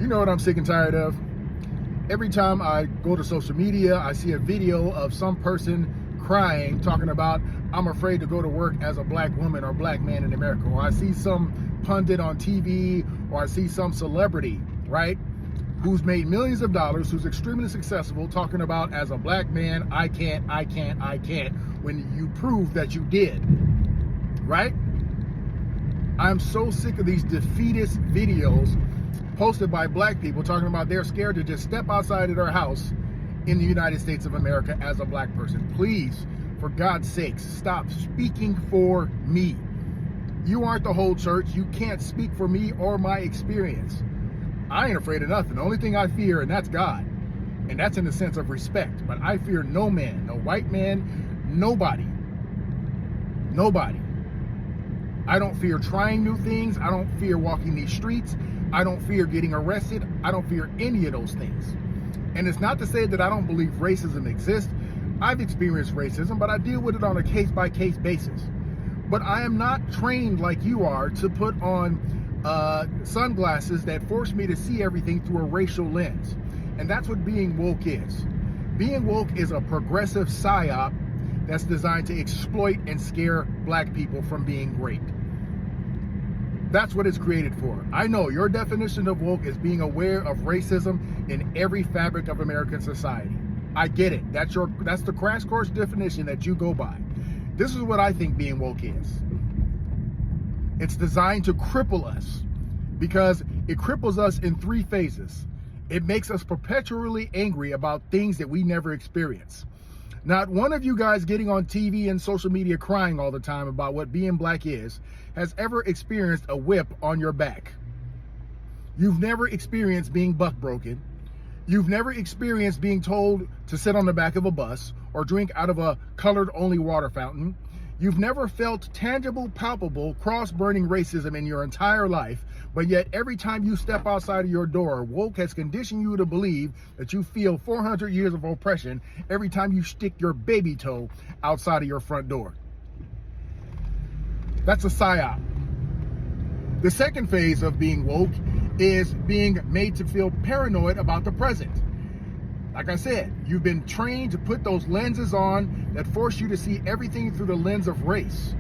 You know what I'm sick and tired of? Every time I go to social media, I see a video of some person crying, talking about, I'm afraid to go to work as a black woman or black man in America. Or I see some pundit on TV, or I see some celebrity, right, who's made millions of dollars, who's extremely successful, talking about, as a black man, I can't, when you prove that you did, right? I'm so sick of these defeatist videos posted by black people talking about they're scared to just step outside of their house in the United States of America as a black person. Please, for God's sakes, stop speaking for me. You aren't the whole church. You can't speak for me or my experience. I ain't afraid of nothing. The only thing I fear, and that's God. And that's in the sense of respect. But I fear no man, no white man, nobody. Nobody. I don't fear trying new things. I don't fear walking these streets. I don't fear getting arrested. I don't fear any of those things. And it's not to say that I don't believe racism exists. I've experienced racism, but I deal with it on a case-by-case basis. But I am not trained like you are to put on sunglasses that force me to see everything through a racial lens. And that's what being woke is. Being woke is a progressive psyop that's designed to exploit and scare black people from being great. That's what it's created for. I know your definition of woke is being aware of racism in every fabric of American society. I get it. That's the crash course definition that you go by. This is what I think being woke is. It's designed to cripple us because it cripples us in three phases. It makes us perpetually angry about things that we never experience. Not one of you guys getting on TV and social media crying all the time about what being black is has ever experienced a whip on your back. You've never experienced being buck broken. You've never experienced being told to sit on the back of a bus or drink out of a colored only water fountain. You've never felt tangible, palpable, cross-burning racism in your entire life, but yet every time you step outside of your door, woke has conditioned you to believe that you feel 400 years of oppression every time you stick your baby toe outside of your front door. That's a psyop. The second phase of being woke is being made to feel paranoid about the present. Like I said, you've been trained to put those lenses on that force you to see everything through the lens of race.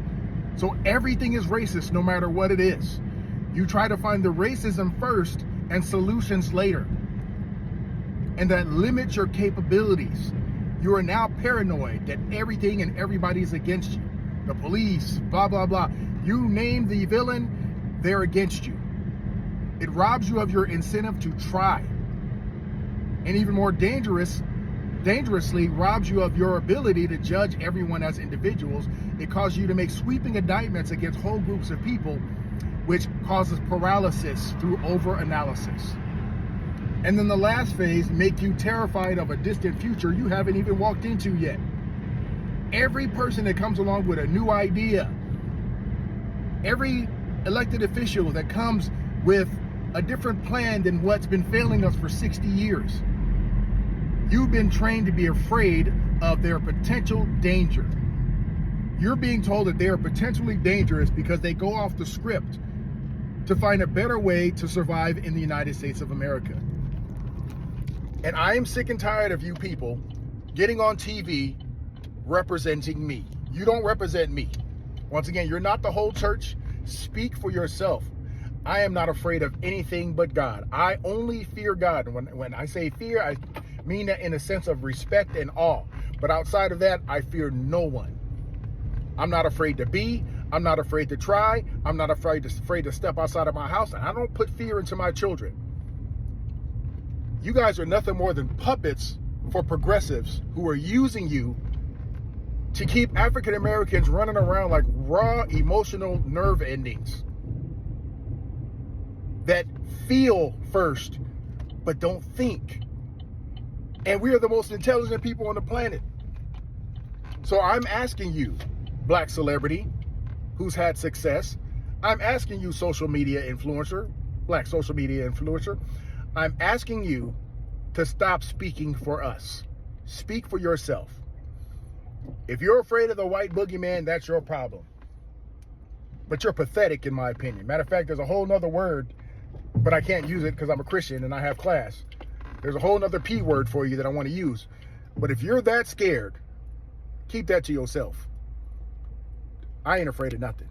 So everything is racist no matter what it is. You try to find the racism first and solutions later. And that limits your capabilities. You are now paranoid that everything and everybody is against you. The police, blah, blah, blah. You name the villain, they're against you. It robs you of your incentive to try. And even more dangerously robs you of your ability to judge everyone as individuals. It causes you to make sweeping indictments against whole groups of people, which causes paralysis through over-analysis. And then the last phase, make you terrified of a distant future you haven't even walked into yet. Every person that comes along with a new idea, every elected official that comes with a different plan than what's been failing us for 60 years, you've been trained to be afraid of their potential danger. You're being told that they are potentially dangerous because they go off the script to find a better way to survive in the United States of America. And I am sick and tired of you people getting on TV representing me. You don't represent me. Once again, you're not the whole church. Speak for yourself. I am not afraid of anything but God. I only fear God. When I say fear, I mean that in a sense of respect and awe. But outside of that, I fear no one. I'm not afraid to be. I'm not afraid to try. I'm not afraid to step outside of my house. And I don't put fear into my children. You guys are nothing more than puppets for progressives who are using you to keep African Americans running around like raw emotional nerve endings that feel first, but don't think. And we are the most intelligent people on the planet. So I'm asking you, black celebrity who's had success, I'm asking you, social media influencer, black social media influencer, I'm asking you to stop speaking for us. Speak for yourself. If you're afraid of the white boogeyman, that's your problem. But you're pathetic, in my opinion. Matter of fact, there's a whole nother word but I can't use it because I'm a Christian and I have class. There's a whole nother P word for you that I want to use. But if you're that scared, keep that to yourself. I ain't afraid of nothing.